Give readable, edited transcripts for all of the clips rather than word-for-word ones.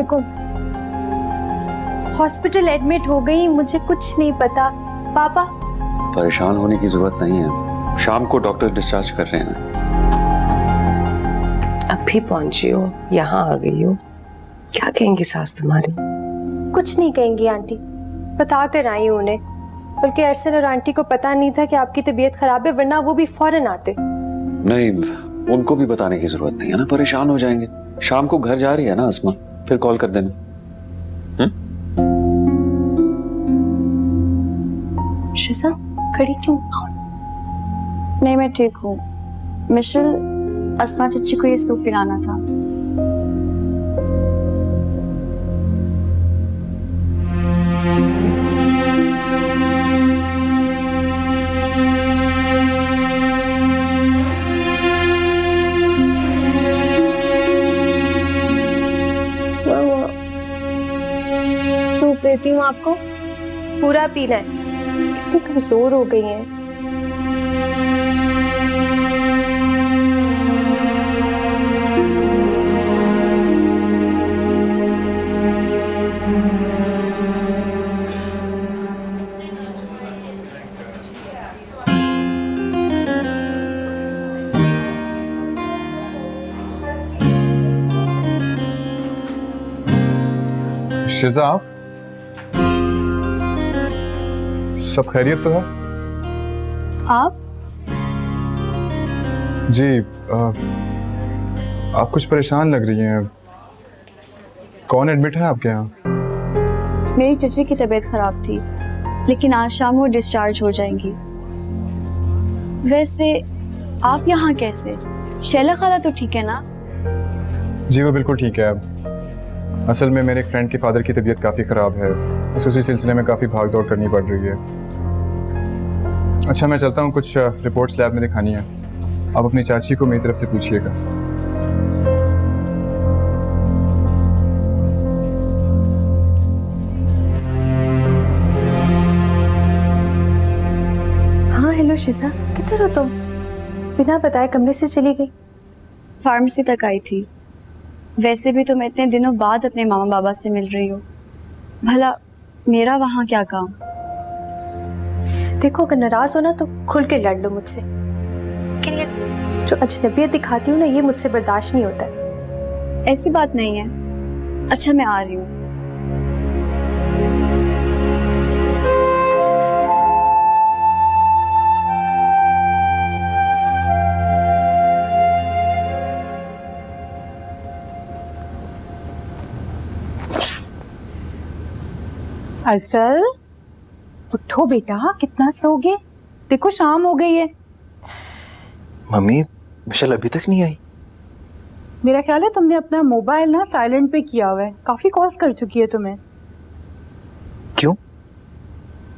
वालेकुम। Hospital admit हो गई, मुझे कुछ नहीं पता। पापा? परेशान होने की जरूरत नहीं है, शाम को डॉक्टर डिस्चार्ज कर रहे हैं। अभी पहुंची हो, यहाँ आ गई हो, क्या कहेंगी सास तुम्हारी? कुछ नहीं कहेंगी आंटी, बता कर आई हूँ उन्हें। बल्कि अरसल और आंटी को पता नहीं था कि आपकी तबीयत खराब है, वरना वो भी फौरन आते। नहीं, उनको भी बताने की जरूरत नहीं है ना, परेशान हो जाएंगे। शाम को घर जा रही है ना अस्मा, फिर कॉल कर देना। शिजा, खड़ी क्यों? नहीं, मैं ठीक हूँ। मिशेल, अस्मा चच्ची को ये सूप पिलाना था। सूप देती हूँ आपको। पूरा पीना है, कितनी कमजोर हो गई हैं। शिजा, आप सब खैरियत तो है? आप? जी, आप कुछ परेशान लग रही हैं। कौन एडमिट है आपके यहाँ? मेरी चची की तबीयत खराब थी, लेकिन आज शाम वो डिस्चार्ज हो जाएंगी। वैसे आप यहाँ कैसे? शैला खाला तो ठीक है ना? जी, वो बिल्कुल ठीक है। अब असल में मेरे एक फ्रेंड के फादर की तबीयत काफ़ी ख़राब है, बस उसी सिलसिले में काफ़ी भाग दौड़ करनी पड़ रही है। अच्छा, मैं चलता हूँ, कुछ रिपोर्ट्स लैब में दिखानी है। आप अपनी चाची को मेरी तरफ से पूछिएगा। हाँ, हेलो शिजा, किधर हो तुम? बिना बताए कमरे से चली गई। फार्मेसी तक आई थी। वैसे भी तो मैं इतने दिनों बाद अपने मामा बाबा से मिल रही हूँ। भला मेरा वहाँ क्या काम? देखो, अगर नाराज हो ना तो खुल के लड़ लो मुझसे, लेकिन ये जो अजनबियत दिखाती हूँ ना, ये मुझसे बर्दाश्त नहीं होता है। ऐसी बात नहीं है। अच्छा, मैं आ रही हूँ। अरसल, उठो बेटा, कितना सोगे? देखो शाम हो गई है। मम्मी, मिशेल अभी तक नहीं आई। मेरा ख्याल है तुमने अपना मोबाइल ना साइलेंट पे किया हुआ है, काफी कॉल्स कर चुकी है तुम्हें। क्यों?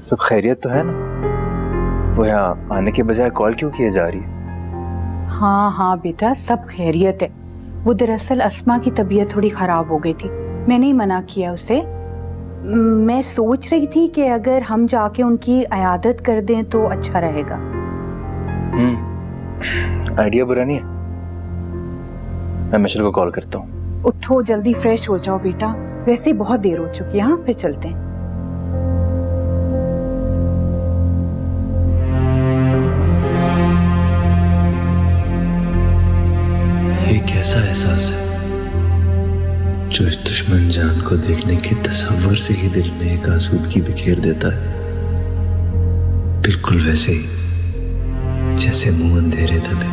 सब खैरियत तो है ना? वो यहाँ आने के बजाय कॉल क्यों किए जा रही है? हाँ हाँ बेटा, सब खैरियत है। वो दरअसल अस्मा की तबीयत थोड़ी खराब हो गई थी, मैंने ही मना किया उसे। मैं सोच रही थी कि अगर हम जाके उनकी इयादत कर दें तो अच्छा रहेगा। आइडिया बुरा नहीं है। मैं मिशेल को कॉल करता हूँ। उठो, जल्दी फ्रेश हो जाओ बेटा, वैसे ही बहुत देर हो चुकी है। हाँ, फिर चलते हैं। ये कैसा एहसास है जो इस दुश्मन जान को देखने के तसव्वुर से ही दिल में एक आसूदगी बिखेर देता है। बिल्कुल वैसे ही जैसे मुंह अंधेरे दबे,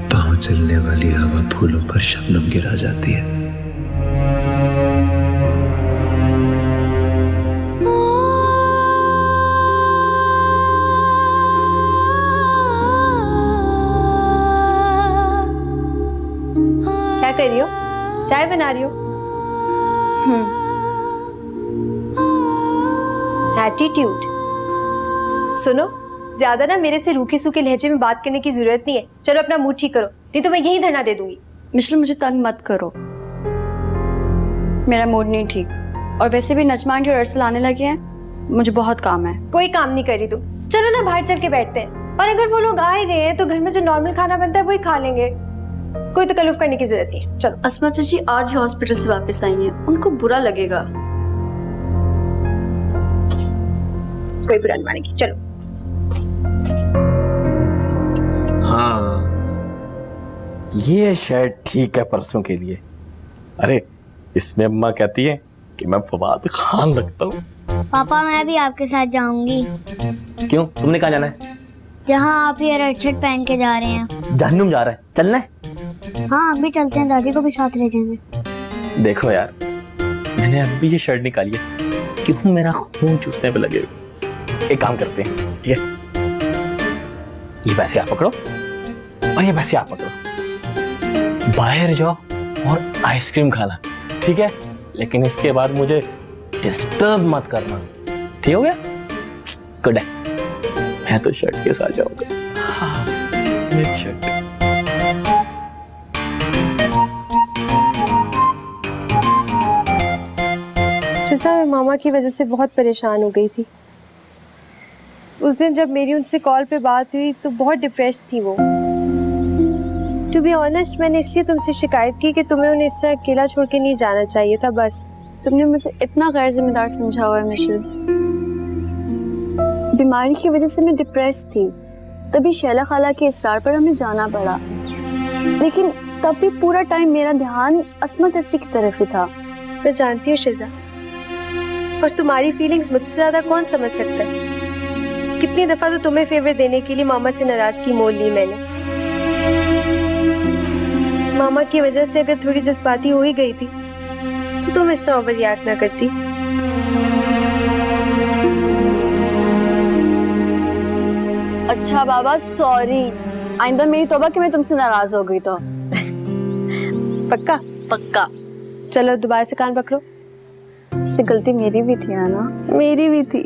पांव चलने वाली हवा फूलों पर शबनम गिरा जाती है। क्या कर रही हो? चाय बना रही हो? एटीट्यूड। सुनो, ज्यादा ना मेरे से रूखे सूखे लहजे में बात करने की जरूरत नहीं है। चलो अपना मूड ठीक करो, नहीं तो मैं यही धरना दे दूंगी। मिशेल, मुझे तंग मत करो, मेरा मूड नहीं ठीक। और वैसे भी नजमा आंटी और अरसल आने लगे हैं, मुझे बहुत काम है। कोई काम नहीं कर रही तुम, चलो ना बाहर चल के बैठते हैं। और अगर वो लोग आ ही रहे हैं तो घर में जो नॉर्मल खाना बनता है वही खा लेंगे। कोई तकल्लुफ करने की जरूरत नहीं। चलो। अस्मा चाची आज ही हॉस्पिटल से वापस आई हैं, उनको बुरा लगेगा। कोई बुरा नहीं मानेगी। चलो। हाँ, ये शर्ट ठीक है परसों के लिए। अरे इसमें अम्मा कहती है कि मैं फवाद खान लगता हूँ। पापा मैं भी आपके साथ जाऊंगी। क्यों, तुमने कहाँ जाना है? जहाँ आप ये रेड शर्ट पहन के जा रहे हैं। जहन्नुम जा रहा है, चलना है? हाँ अभी चलते हैं, दादी को भी साथ ले जाएंगे। देखो यार, मैंने अभी ये शर्ट निकाली है, क्यों मेरा खून चूसने पे लगे हो। एक काम करते हैं, ठीक है, ये पैसे आप पकड़ो और ये पैसे आप पकड़ो, बाहर जाओ और आइसक्रीम खाना, ठीक है? लेकिन इसके बाद मुझे डिस्टर्ब मत करना, ठीक हो गया? गुड है, मैं तो शर्ट के साथ जाऊंगा। हाँ, मेरी शर्ट। शिजा, मैं मामा की वजह से बहुत परेशान हो गई थी। उस दिन जब मेरी उनसे कॉल पे बात हुई तो बहुत डिप्रेस थी वो। टू बी ऑनेस्ट, मैंने इसलिए तुमसे शिकायत की कि तुम्हें उन्हें इससे अकेला छोड़ के नहीं जाना चाहिए था। बस तुमने मुझे इतना गैर जिम्मेदार समझा हुआ है मिशेल। बीमारी की वजह से मैं डिप्रेस थी, तभी शैला खाला के इसरार पर हमें जाना पड़ा। लेकिन तब भी पूरा टाइम मेरा ध्यान अस्मा चाची की तरफ ही था। मैं जानती हूँ शिजा, और तुम्हारी फीलिंग्स मुझसे ज्यादा कौन समझ सकता है। कितनी दफा तो तुम्हें फेवर देने के लिए मामा से नाराजगी मोल ली मैंने। मामा की वजह से अगर थोड़ी जज्बाती हो ही गई थी तो तुम इस तरह ओवर रिएक्ट ना करती। अच्छा बाबा सॉरी, आइंदा मेरी तौबा कि मैं तुमसे नाराज हो गई तो। पक्का? पक्का। चलो दोबारा से कान पकड़ो। इससे गलती मेरी भी थी है ना? मेरी भी थी।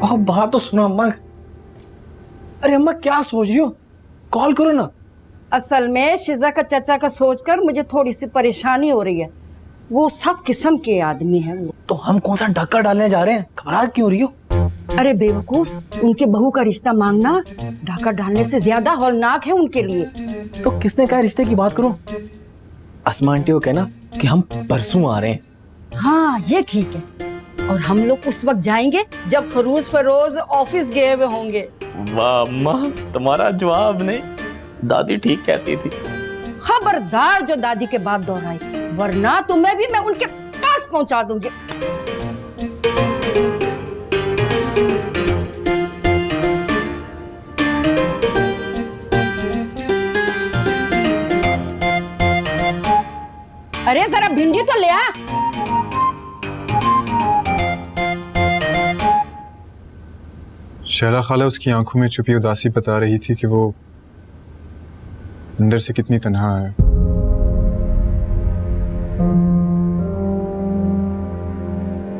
और बात तो सुनो अम्मा। अरे अम्मा क्या सोच रही हो, कॉल करो ना। असल में शिजा का चाचा का सोचकर मुझे थोड़ी सी परेशानी हो रही है। वो सब किस्म के आदमी है वो। तो हम कौन सा डाका डालने जा रहे हैं, घबराहट क्यों हो रही हो? अरे बेवकूफ, उनके बहू का रिश्ता मांगना डाका डालने से ज्यादा हौलनाक है उनके लिए। तो किसने कहा रिश्ते की बात करो? अस्मा आंटी को कहना कि हम परसों आ रहे हैं। हाँ ये ठीक है, और हम लोग उस वक्त जाएंगे जब खरूज फरोज ऑफिस गए हुए होंगे। वाह अम्मा, तुम्हारा जवाब नहीं, दादी ठीक कहती थी। खबरदार जो दादी के बात दोहराई, वरना तुम्हें भी मैं उनके पास पहुंचा दूंगी। अरे जरा भिंडी तो ले आ। शैला खाला उसकी आंखों में छुपी उदासी बता रही थी कि वो अंदर से कितनी तन्हा है।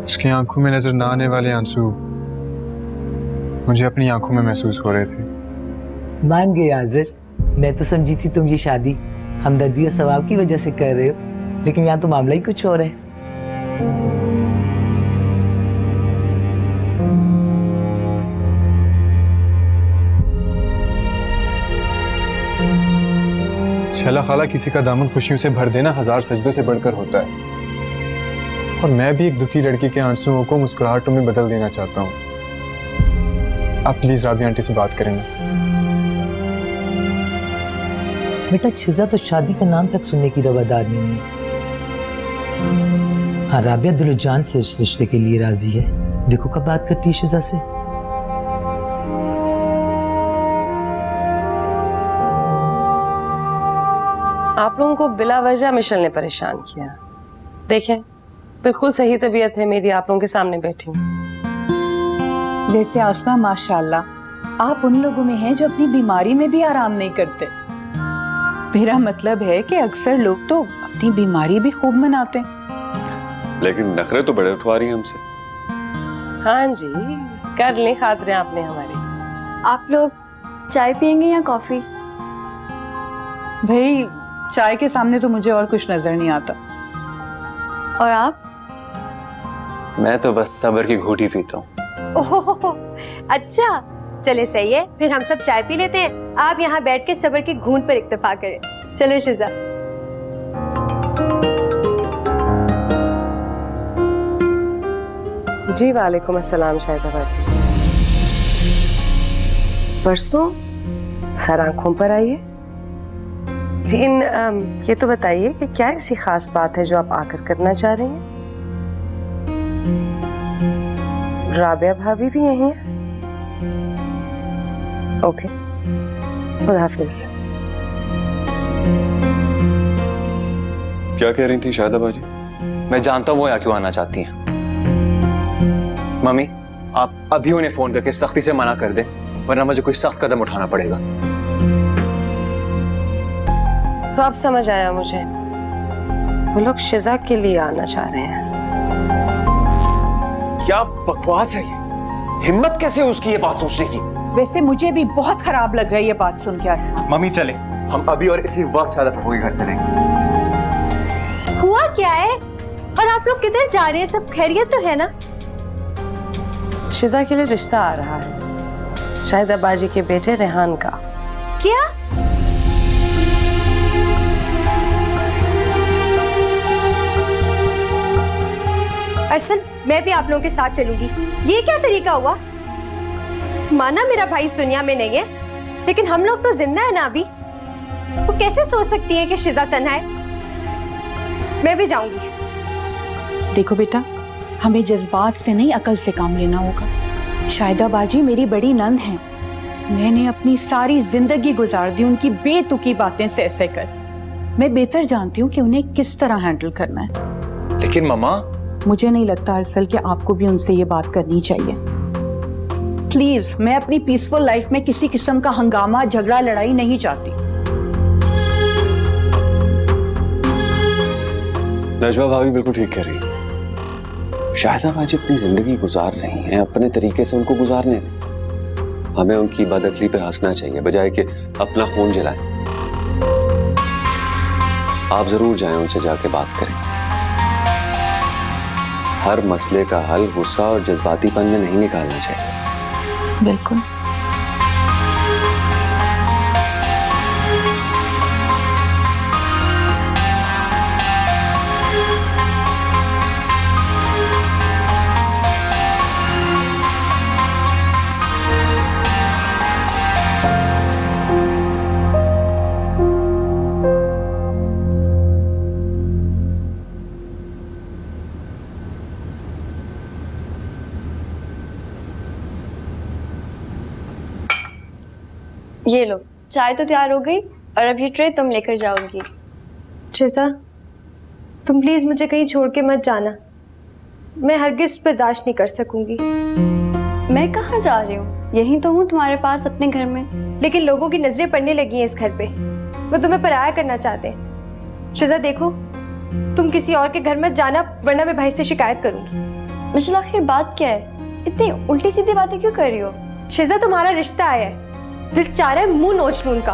उसकी आंखों में नजर ना आने वाले आंसू मुझे अपनी आंखों में महसूस हो रहे थे। मान गए आजिर, मैं तो समझी थी तुम ये शादी हमदर्दी और सवाब की वजह से कर रहे हो, लेकिन यहाँ तो मामला ही कुछ और है। शैला खाला, किसी का दामन खुशियों से भर देना 1000 सजदों से बढ़कर होता है, और मैं भी एक दुखी लड़की के आंसुओं को मुस्कुराहटों में बदल देना चाहता हूँ। आप प्लीज राबिया आंटी से बात करेंगे। बेटा शिजा तो शादी का नाम तक सुनने की रवादार नहीं है। हाँ राबिया दिलो जान से इस रिश्ते के लिए राजी है। देखो कब बात करती है शिजा से। आप लोगों को बिला वजह मिशेल ने परेशान किया। देखें, बिल्कुल सही तबीयत है मेरी, आप लोगों के सामने बैठी हूँ। वैसे आसमा माशाल्लाह, आप उन लोगों में हैं जो अपनी बीमारी में भी आराम नहीं करते। मेरा मतलब है कि अक्सर लोग तो अपनी बीमारी भी खूब मनाते हैं। लेकिन नखरे तो बड़े उठवा रही हैं हमसे। हाँ जी, कर लें खातिरें आपने हमारी। आप लोग चाय पियेंगे या कॉफी? भाई चाय के सामने तो मुझे और कुछ नजर नहीं आता। और आप? मैं तो बस सब्र की घूंटी पीता हूँ। ओह, अच्छा चले सही है, फिर हम सब चाय पी लेते हैं, आप यहाँ बैठ के सब्र की घूंट पर इक्तफा करें। चलो शिजा। जी वालेकुम अस्सलाम शाहिदा बाजी। परसों सर आंखों पर आई है, लेकिन ये तो बताइए कि क्या ऐसी खास बात है जो आप आकर करना चाह रही हैं? राबिया भाभी भी यहीं है? ओके, खुदा हाफिज। क्या कह रही थी शाहिदा बाजी? मैं जानता हूँ वो यहाँ क्यों आना चाहती हैं। मम्मी, आप अभी उन्हें फोन करके सख्ती से मना कर दें, वरना मुझे कोई सख्त कदम उठाना पड़ेगा। तो अब समझ आया मुझे, वो लोग शिजा के लिए आना चाह रहे हैं। क्या बकवास है ये? हिम्मत कैसे है उसकी ये बात सोचने की? वैसे मुझे भी बहुत खराब लग रही है बात सुन के आसमा। मम्मी चले, हम अभी और इसी वक्त शायद पप्पू के घर चलेंगे। हुआ क्या है और आप लोग किधर जा रहे हैं? सब खैरियत तो है ना? शिजा के लिए रिश्ता आ रहा है, शाहिदा बाजी के बेटे रेहान का। क्या? अरसल, मैं भी आप लोगों के साथ चलूंगी। ये क्या तरीका हुआ? माना मेरा भाई इस दुनिया में नहीं है, लेकिन हम लोग तो जिंदा है ना अभी। वो कैसे सोच सकती है कि शिजा तन्हा है? मैं भी जाऊंगी। देखो बेटा, हमें जज्बात से नहीं अकल से काम लेना होगा। शाहिदा बाजी मेरी बड़ी नंद हैं। मैंने अपनी सारी जिंदगी गुजार दी उनकी बेतुकी बातें से ऐसे कर। मैं बेहतर जानती हूँ कि उन्हें किस तरह हैंडल करना है। लेकिन मम्मा, मुझे नहीं लगता अरसल कि आपको भी उनसे ये बात करनी चाहिए। प्लीज, मैं अपनी पीसफुल लाइफ में किसी किस्म का हंगामा, झगड़ा, लड़ाई नहीं चाहती। नजमा भाभी बिल्कुल ठीक कह रही है। शाहिदा बाजी अपनी जिंदगी गुजार रही हैं, अपने तरीके से उनको गुजारने दें। हमें उनकी बदअक्ली पे हंसना चाहिए बजाय कि अपना खून जलाएं। आप जरूर जाएं, उनसे जाके बात करें। हर मसले का हल गुस्सा और जज्बातीपन में नहीं निकालना चाहिए। बिल्कुल। ये लो, चाय तो तैयार हो गई और अब ये ट्रे तुम लेकर जाओगी। शिजा, तुम प्लीज मुझे कहीं छोड़ के मत जाना। मैं हरगिज बर्दाश्त नहीं कर सकूंगी। मैं कहाँ जा रही हूँ? यहीं तो हूँ तुम्हारे पास अपने घर में। लेकिन लोगों की नजरें पड़ने लगी हैं इस घर पे। वो तुम्हें पराया करना चाहते हैं। शिजा देखो, तुम किसी और के घर मत जाना, वरना मैं भाई से शिकायत करूंगी। मिशेल, आखिर बात क्या है? इतनी उल्टी सीधी बातें क्यों कर रही हो? शिजा, तुम्हारा रिश्ता आया है, दिल चाह रहा है मुंह नोच लूं उनका।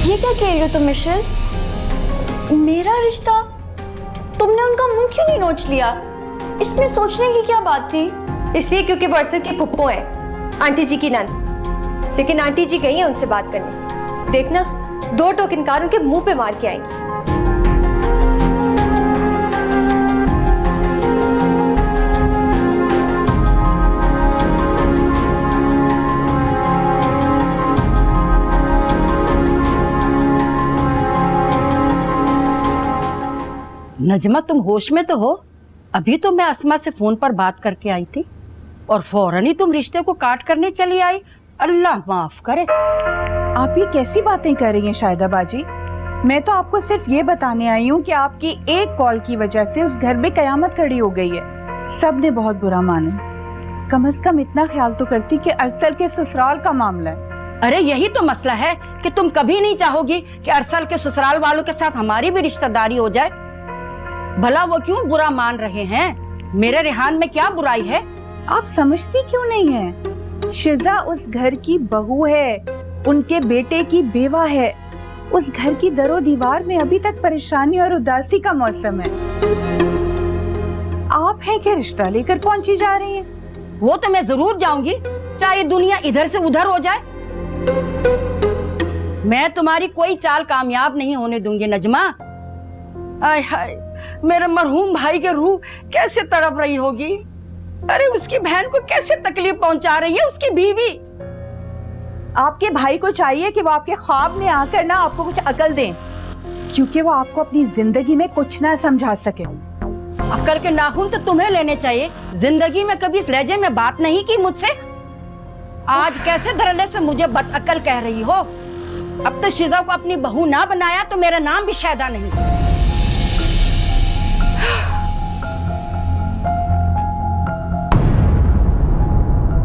ये क्या कह रही हो तुम मिशेल? मेरा रिश्ता? तुमने उनका मुंह क्यों नहीं नोच लिया? इसमें सोचने की क्या बात थी? इसलिए क्योंकि वो अरसल की फुप्पो है, आंटी जी की नंद। लेकिन आंटी जी गई है उनसे बात करने। देखना, दो टोक इनकार उनके मुंह पे मार के आएंगी। नजमा, तुम होश में तो हो? अभी तो मैं अस्मा से फोन पर बात करके आई थी और फौरन ही तुम रिश्ते को काट करने चली आई। अल्लाह माफ करे। आप ये कैसी बातें कर रही हैं शाहिदा बाजी? मैं तो आपको सिर्फ ये बताने आई हूँ कि आपकी एक कॉल की वजह से उस घर में कयामत खड़ी हो गई है। सब ने बहुत बुरा माना। कम से कम इतना ख्याल तो करती कि अरसल के ससुराल का मामला है। अरे यही तो मसला है कि तुम कभी नहीं चाहोगी कि अरसल के ससुराल वालों के साथ हमारी भी रिश्तेदारी हो जाए। भला वो क्यों बुरा मान रहे हैं? मेरे रेहान में क्या बुराई है? आप समझती क्यों नहीं है? शिजा उस घर की बहू है, उनके बेटे की बेवा है। उस घर की दरो दीवार में अभी तक परेशानी और उदासी का मौसम है। आप हैं कि रिश्ता लेकर पहुंची जा रही हैं? वो तो मैं जरूर जाऊंगी, चाहे दुनिया इधर से उधर हो जाए। मैं तुम्हारी कोई चाल कामयाब नहीं होने दूंगी नजमा। आय हाय, मेरे मरहूम भाई की रूह कैसे तड़प रही होगी। अरे उसकी बहन को कैसे तकलीफ पहुंचा रही है उसकी बीवी। आपके भाई को चाहिए कि वो आपके ख्वाब में आकर ना आपको कुछ अकल दें, क्योंकि वो आपको अपनी जिंदगी में कुछ ना समझा सके। अकल के नाखून तो तुम्हें लेने चाहिए। जिंदगी में कभी इस लहजे में बात नहीं की मुझसे। आज कैसे धरले से मुझे बदअकल कह रही हो। अब तो शिजा को अपनी बहू ना बनाया तो मेरा नाम भी शायदा नहीं।